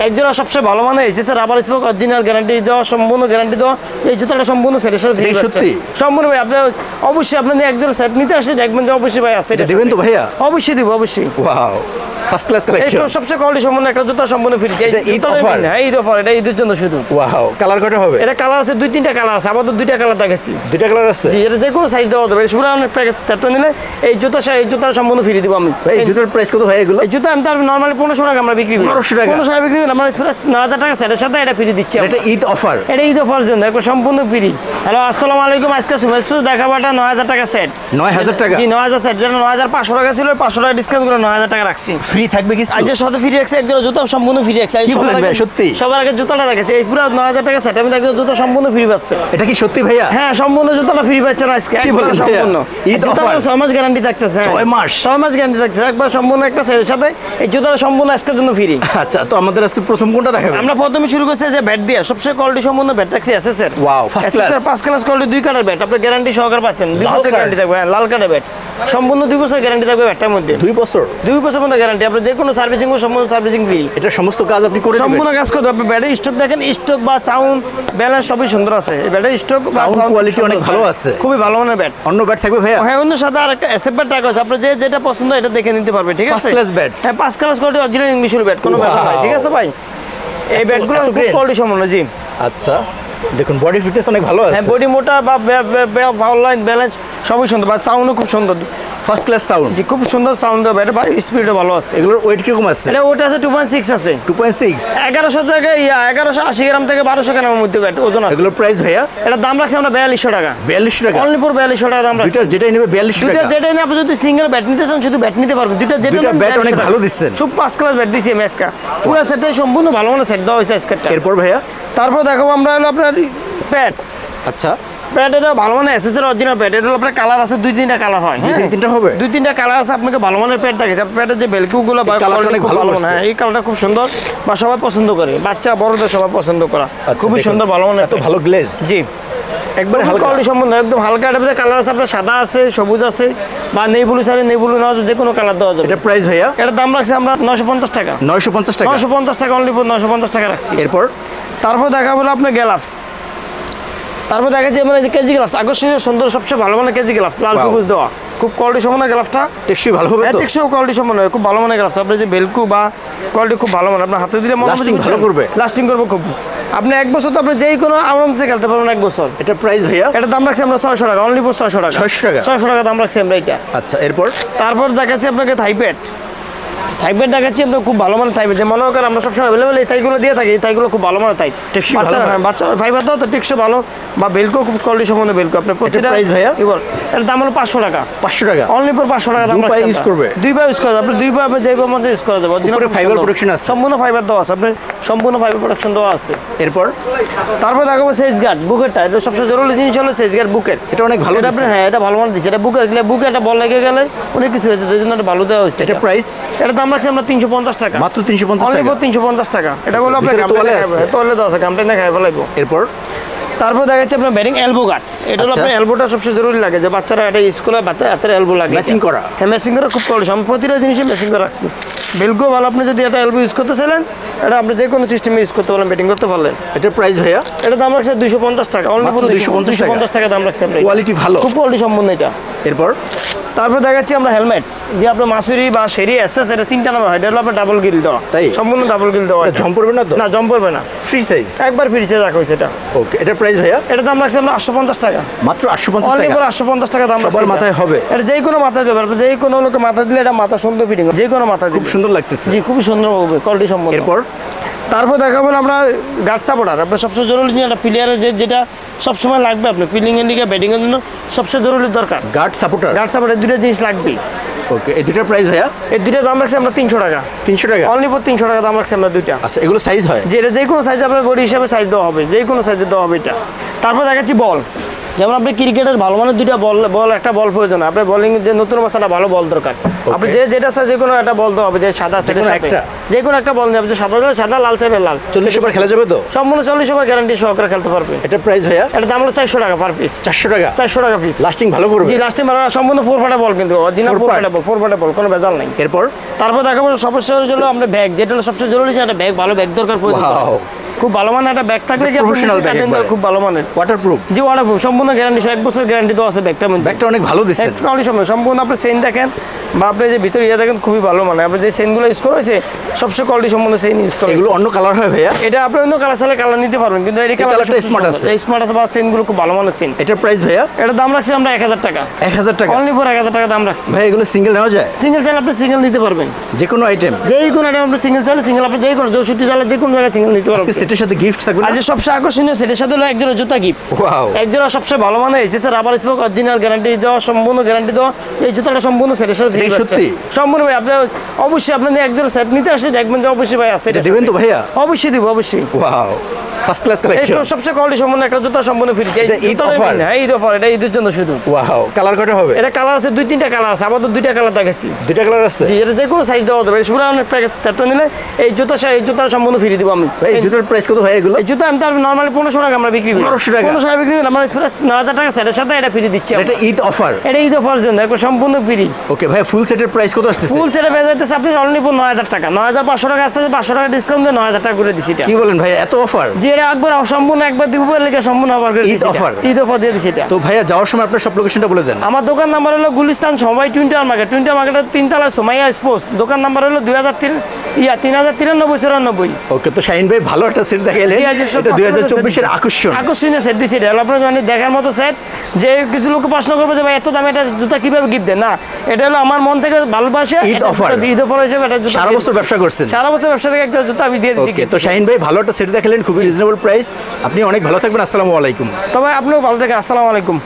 একজোড়া সবচেয়ে ভালো মানে এসেছে রাবার স্পোক অরিজিনাল গ্যারান্টি দেওয়া সম্পূর্ণ গ্যারান্টি দেওয়া এই জুতাটা সম্পূর্ণ সেটের সাথে ফ্রি পাচ্ছেন সম্পূর্ণ ভাই আপনি অবশ্যই আপনি একজোড়া সেট নিতে আসলে দেখবেন যে অবশ্যই ভাই আছে এটা দিবেন তো ভাইয়া অবশ্যই দিব অবশ্যই ওয়াও ফার্স্ট ক্লাস কালেকশন এটা সবচেয়ে কোয়ালিটি সম্পূর্ণ একটা জুতা সম্পূর্ণ ফ্রি হ্যাঁ ঈদ অফার এটা ঈদের জন্য শুধু ওয়াও কালার কয়টা হবে এটা কালার আছে 2-3টা কালার আছে আপাতত 2টা কালার দেখাচ্ছি 2টা কালার আছে জি এটা যে কোনো সাইজ দেওয়া যাবে পুরো প্যাকেজ সেটটা নিলে এই জুতা সম্পূর্ণ ফ্রি দিব আমি এই জুতার প্রাইস কত ভাই এগুলো এই জুতা আমি তার নরমালি 1500 টাকা আমরা বিক্রি করি 1500 টাকা বিক্রি করি আমরা পুরো 9000 টাকা সেটের সাথে এটা ফ্রি দিচ্ছি এটা ঈদ অফার এটা ঈদ অফার জন্য একবার সম্পূর্ণ ফ্রি হ্যালো আসসালামু আলাইকুম আজকে সুমেশ দেখাবাটা 9000 টাকা সেট 9000 টাকা জি 9000 সেট যেটা 9500 টাকা ছিল 500 টাকা ডিসকাউন্ট করে 9000 টাকা রাখছি ফ্রি থাকবে কিছু আজকে সাথে ফ্রি আছে একজোড়া জুতা সম্পূর্ণ ফ্রি আছে কি বলেন ভাই সত্যি সবার আগে জুতাটা দেখেছে এই পুরো 9000 টাকা সেট আমি দেখো জুতা সম্পূর্ণ ফ্রি পাচ্ছে এটা কি সত্যি ভাইয়া হ্যাঁ সম্পূর্ণ জুতাটা ফ্রি পাচ্ছেন আজকে একবার সম্পূর্ণ ঈদ অফার 6 মাস গ্যারান্টি থাকতেছে 6 মাস গ্যারান্টি থাকতেছে একবার সম্পূর্ণ একটা সেটের সাথে এই জুতাটা সম্পূর্ণ আজকের জন্য ফ্রি আচ্ছা তো আমাদের আজকে প্রথম কোনটা দেখাবেন আমরা প্রথমে শুরু করছি যে ব্যাট দিয়ে সবচেয়ে কোয়ালিটি সম্পূর্ণ bat taxi SSR wow first class 5 class quality 2 colour bat আপনি গ্যারান্টি সহকারে পাচ্ছেন 2 বছর গ্যারান্টি থাকবে লাল কালার ব্যাট সম্পূর্ণ 2 বছর গ্যারান্টি থাকবে ব্যাটটার মধ্যে 2 বছর পর্যন্ত গ্যারান্টি আপনি যে কোনো সার্ভিসিং ও সম্পূর্ণ সার্ভিসিং ফ্রি এটা সমস্ত কাজ আপনি করে দিবেন সম্পূর্ণ কাজ করতে আপনি ব্যাটের স্টক দেখেন স্টক বা সাউন্ড ব্যালেন্স সবই সুন্দর আছে এই ব্যাটের স্টক বা সাউন্ড কোয়ালিটি অনেক ভালো আছে খুবই ভালো মানের ব্যাট অন্য ব্যাট থাকবে ভাইয়া হ্যাঁ অন্য সাথে আরেকটা এসএফ ব্যাট টাকা আছে আপনি যেটা পছন্দ এটা দেখে নিতে পারবে ঠিক আছে ফার্স্ট ক্লাস ব্যাট হ্যাঁ 5 ক্লাস কোয়ালিটি অরিজিনাল ইংলিশের ব্যাট কোনো ব্যাপার নাই ঠিক আছে ভাই এই ব্যাটগুলো খুব কোয়ালিটি সম্পন্ন জি আচ্ছা দেখুন বডি ফিটনেস অনেক ভালো আছে হ্যাঁ বডি মোটা বা অনলাইন ব্যালেন্স সবই সুন্দর বা সাউন্ডও খুব সুন্দর ফার্স্ট ক্লাস সাউন্ড জি খুব সুন্দর সাউন্ড হবে এটা স্পিডও ভালো আছে এগুলোর ওয়েট কিরকম আছে এটা ওটা আছে 2.6 আছে 2.6 1100 থেকে 1180 গ্রাম থেকে 1200 গ্রামের মধ্যে ব্যাট ওজন আছে এগুলোর প্রাইস ভাইয়া এটা দাম রাখছি আমরা 4200 টাকা 4200 টাকা অনলি ফর 4200 টাকা দাম রাখছি দুটো যেটাই নেবে 4200 টাকা দুটো যেটাই নেবে আপনি যদি সিঙ্গেল ব্যাট নিতে চান শুধু ব্যাট নিতে পারবেন দুটো যেটা দুটো ব্যাট অনেক ভালো দিচ্ছেন সব 5 ক্লাস ব্যাট দিছি এমএসকা পুরো সেটটাই সম্পূর্ণ ভালো মানে সেট দেওয়া হয়েছে আজকেরটা এরপর ভাইয়া তারপর দেখাবো আমরা হলো আপনার প্যাড আচ্ছা প্যাড এটা ভালো মানের এসএসআর অরিজিনাল প্যাড এটা আপনার কালার আছে 2-3টা কালার হয় হ্যাঁ 2-3টা হবে 2-3টা কালার আছে আপনাকে ভালো মানের প্যাড দেখেছে প্যাডের যে বেলকুগুলো বা কোয়ালিটি খুব ভালো মানে এই কালারটা খুব সুন্দর বা সবাই পছন্দ করে বাচ্চা বড়দের সবাই পছন্দ করা খুবই সুন্দর ভালো মানের এত ভালো গ্লেজ জি একবার হালকা কোয়ালিটি সম্পূর্ণ একদম হালকা এর কালার আছে আপনার সাদা আছে সবুজ আছে বা নেই ব্লু সারি নেই ব্লু না যে কোনো কালার দেওয়া যাবে এটা প্রাইস ভাইয়া এটার দাম রাখছি আমরা 950 টাকা 950 টাকা 950 টাকা অনলি 950 টাকা রাখছি এরপর তারপর দেখা হলো আপনার গ্লাভস তারপর দেখা যাচ্ছে মানে কেজি গ্লাভস আকর্ষণীয় সুন্দর সবচেয়ে ভালো মানে কেজি গ্লাভস লাল সবুজ দেওয়া খুব কোয়ালিটি সম্পন্ন গ্লাভসটা টেকসই ভালো হবে তো টেকসই কোয়ালিটি সম্পন্ন খুব ভালো মানে গ্লাভস আপনি যে বেলকু বা কোয়ালিটি খুব ভালো মানে আপনার হাতে দিলে মনে হবে ভালো করবে লাস্টিং করবে খুব আপনি এক বছর তো আপনি যেই কোনো আরামসে খেলতে পারবেন এক বছর এটা প্রাইস ভাইয়া এটা দাম রাখছি আমরা 600 টাকা অনলি ফর 600 টাকা 600 টাকা দাম রাখছি আমরা এটা আচ্ছা এরপর তারপর দেখাচ্ছি আপনাকে থাইপ্যাড দেখাচ্ছি আপনার খুব ভালো মানের থাইপ্যাড যে মনে করেন আমরা সবসময় অ্যাভেলেবেল এই থাইগুলো দিয়ে থাকি এই থাইগুলো খুব ভালো মানের থাই বাচ্চা হ্যাঁ বাচ্চা ফাইবার তো টেকসই ভালো বা বেলকো খুব কোয়ালিটি সম্পন্ন বেলকো আপনার প্রতিটা প্রাইস ভাইয়া এর দাম হলো 500 টাকা অনলি ফর 500 টাকা দাম রাখছি ইউজ করবে দুইবার ইউজ করবে আপনি দুইবার আপনি যেইবার মধ্যে ইউজ করা যাবে পুরো ফাইবার প্রোটেকশন আছে সম্পূর্ণ ফাইবার দেওয়া আছে আপনি সম্পূর্ণ ফাইবার প্রোটেকশন দেওয়া আছে এরপর তারপর দেখাবো সেজ গার্ড বুকেটটা এটা সবচেয়ে জরুরি জিনিস হলো সেজ গার্ড বুকেট এটা অনেক ভালো এটা আপনি হ্যাঁ এটা ভালো মানের দিচ্ছে এটা বুকে একটা বল লেগে গেলে অনেক কিছু হয়েছে এই জন্য এটা ভালো দেওয়া হয়েছে এটা প্রাইস এটা দাম রাখছি আমরা 350 টাকা মাত্র 350 টাকা 350 টাকা এটা হলো আপনার তোলে দেওয়া আছে কামপ্লেনে খাই ফেলাইবো এরপর তারপর দেখা যাচ্ছে আপনার ব্যাটিং এলবো গার্ড এটা হলো আপনার এলবোটা সবচেয়ে জরুরি লাগে যে বাচ্চারা এটা স্কুলে হাতের এলবো লাগে ম্যাচিং করা হ্যাঁ ম্যাচিং করা খুব কোয়ালিটি আমি প্রতিটা জিনিসে ম্যাচিং করে রাখছি বেলকো ভালো আপনি যদি এটা এলবো ইউজ করতে চাইলেন এটা আপনি যে কোনো সিস্টেমে ইউজ করতে পারলেন ব্যাটিং করতে পারলেন এটা প্রাইস ভাইয়া এটা দাম রাখছে 250 টাকা অনলি 250 টাকা দাম রাখছে আমরা কোয়ালিটি ভালো খুব কোয়ালিটি সম্পন্ন এটা এরপর তারপর দেখাচ্ছি আমরা হেলমেট যে আপনার মাসুরি বা শেরি এসএস এটা 3টা নাম্বার হয় এটা হলো আপনার ডাবল গিল দেওয়া তাই সম্পূর্ণ ডাবল গিল দেওয়া জম পড়বে না তো না জম পড়বে না ফ্রি সাইজ একবার ফ্রি সাইজ রাখা হয়েছে এটা ওকে এটা প্রাইস ভাইয়া এটা দাম রাখছি আমরা 850 টাকা মাত্র 850 অনলি টাকা ফর 850 টাকা দাম সবার মাথায় হবে এটা যেই কোনো মাথায় দেবে আপনি যেই কোনো লোকে মাথা দিলে এটা মাথা সুন্দর ফিটিং যে কোনো মাথা খুব সুন্দর লাগতেছে জি খুব সুন্দর হবে কোয়ালিটি সম্পন্ন এরপর তারপর দেখাবো আমরা গার্ড সাপোর্টার আপনার সবচেয়ে জরুরি জিনিস একটা প্লেয়ারের যেটা সবসময় লাগবে আপনি ফিল্ডিং এর লিগে ব্যাটিং এর জন্য সবচেয়ে জরুরি দরকার গার্ড সাপোর্টার দুটো জিনিস লাগবে ওকে এই দুটোর প্রাইস ভাইয়া এই দুটো দাম রাখছি আমরা 300 টাকা অনলি ফর 300 টাকা দাম রাখছি আমরা দুইটা আচ্ছা এগুলো সাইজ হয় যে এটা যে কোনো সাইজ আপনার বডি হিসাবে সাইজ দেওয়া হবে যে কোনো সাইজে দেওয়া হবে এটা তারপর দেখাচ্ছি বল যেমন আপনি ক্রিকেটের ভালো মানের দুইটা বল একটা বল প্রয়োজন, আপনার বোলিং যে নতুন বাচ্চাটা ভালো বল দরকার, আপনি যেটা চাই যে কোনো একটা বল তো হবে, যে সাদা সেটা যে কোনো একটা বল নেবে, সাদা সাদা, লাল চাইবে লাল। 40 ওভার খেলা যাবে তো? সম্পূর্ণ 40 ওভার গ্যারান্টি সহকারে খেলতে পারবে। এটা প্রাইস ভাইয়া? এটা দাম হলো 400 টাকা পার পিস। 400 টাকা? 400 টাকা পিস। লাস্টিং ভালো করবে? জি লাস্টিং ভালো, সম্পূর্ণ 4 ফাটা বল, কিন্তু অরিজিনাল 4 ফাটা বল, কোনো ভেজাল নাই। তারপর দেখাবো সমস্যা হলো আমরা ব্যাগ, যেটা হলো সবচেয়ে জরুরি, একটা ব্যাগ, ভালো ব্যাগ দরকার প্রয়োজন। খুব ভালো মানের একটা ব্যাগ থাকলে প্রফেশনাল ব্যাগ, খুব ভালো মানের, ওয়াটারপ্রুফ। জি ওয়াটারপ্রুফ, সম্পূর্ণ গ্যারান্টি, 1 বছর গ্যারান্টি তো আছে ব্যাগটার মধ্যে। ব্যাগটা অনেক ভালো দিচ্ছেন, সম্পূর্ণ আপনি চেইন দেখেন বা আপনি যে ভিতরে ইয়ে দেখেন, খুবই ভালো মানে। আপনি যে চেইনগুলো ইউজ করা হয়েছে সবচেয়ে কোয়ালিটি সম্পূর্ণ চেইন ইউজ করা। এগুলো অন্য কালার হয় ভাইয়া? এটা আপনি অন্য কালার চাইলে কালার নিতে পারবেন, কিন্তু এই কালারটা স্মার্ট আছে, স্মার্ট আছে, বা চেইনগুলো খুব ভালো মানের চেইন। এটার প্রাইস ভাইয়া? এটা দাম রাখছি আমরা 1000 টাকা। 1000 টাকা? অনলি ফর 1000 টাকা দাম রাখছি ভাই। এগুলো সিঙ্গেল নেওয়া যায়? সিঙ্গেল চাইলে আপনি সিঙ্গেল নিতে পারবেন, যে কোনো আইটেম, আপনি সিঙ্গেল চাইলে সিঙ্গেল, আপনি যে কোনো 64 চাইলে যে কোনো জায়গায় সিঙ্গেল নিতে পারবেন। সেটের সাথে গিফট থাকবে। আজ সবচেয়ে আকর্ষণীয় সেটের সাথে হলো একজোড়া জুতা গিফট। ওয়াও, একজোড়া সবচেয়ে ভালো মানের এসেছে রাবার স্পোক, অরিজিনাল গ্যারান্টি দেওয়া, সম্পূর্ণ গ্যারান্টি দেওয়া, এই জুতাটা সম্পূর্ণ সেটের সাথে ফ্রি পাচ্ছেন। সত্যি সম্পূর্ণ ভাই, আপনি অবশ্যই আপনি একজোড়া সেট নিতে আসলে দেখবেন যে অবশ্যই ভাই আছে। এটা দিবেন তো ভাইয়া? অবশ্যই দিব, অবশ্যই। Wow, first class collection. এটা সবচেয়ে কোয়ালিটি সম্পন্ন একটা জুতা, সম্পূর্ণ ফ্রি। ঈদ অফার? হ্যাঁ ঈদ অফার, এটা ঈদের জন্য শুধু। ওয়াও, কালার কয়টা হবে? এটা কালার আছে 2-3টা কালার আছে, আপাতত 2টা কালার দেখাচ্ছি। 2টা কালার আছে? জি, এটা যে কোনো সাইজ দেওয়া যাবে। পুরো অনেক প্যাকেজ সেটটা নিলে এই জুতা সম্পূর্ণ ফ্রি দিব আমি। ভাই জুতার প্রাইস কত ভাই এগুলো? এই জুতা আমি তার নরমালি 1500 টাকা আমরা বিক্রি করি। 1500 টাকা? 1500 টাকা বিক্রি করি আমরা, পুরো 9000 টাকা সেটের সাথে এটা ফ্রি দিচ্ছি। এটা ঈদ অফার? এটা ঈদ অফার জন্য একবার সম্পূর্ণ ফ্রি। ওকে ভাই, ফুল সেটের প্রাইস কত আসছে? ফুল সেটে পেয়ে যাইতেছে আপনি অনলি 9000 টাকা। 9500 টাকা আসছে, 500 টাকা ডিসকাউন্ট দিয়ে 9000 টাকা করে দিছি। এটা কি বলেন ভাই, এত অফার? জি, এটা একবার সম্পূর্ণ একবার দিব বলে সম্পূর্ণ অফার করে দিছি। ঈদ অফার দিয়ে দিছি এটা। তো ভাইয়া যাওয়ার সময় আপনার সব লোকেশনটা বলে দেন। আমার দোকান নাম্বার হলো গুলিস্তান সময় টুইন্টার মার্কেট, টুইন্টার মার্কেটের 3 তলা সোমাইয়া স্পোর্টস। দোকান নাম্বার হলো 3093 ওকে, তো শাহিন ভাই ভালো একটা সেট দেখাইলেন। এটা 2024 এর আকর্ষণীয় সেট দিছি। এটা আপনারা জানেন দেখার মতো সেট, যে কিছু লোক প্রশ্ন করবে যে ভাই এত দামে এটা জুতা কিভাবে গিফট দেন। না, এটা হলো আমার মন থেকে ভালোবাসে, ঈদ অফার হিসেবে এটা জুতা। সারা বছর ব্যবসা করছেন? সারা বছর ব্যবসা থেকে একটা জুতা আমি দিয়ে দিচ্ছি। তো শাহিন ভাই ভালো একটা সেট দেখালেন, খুবই রিজনেবল প্রাইস। আপনি অনেক ভালো থাকবেন। আসসালামু আলাইকুম। তবে আপনিও ভালো থাকেন। আসসালামু আলাইকুম।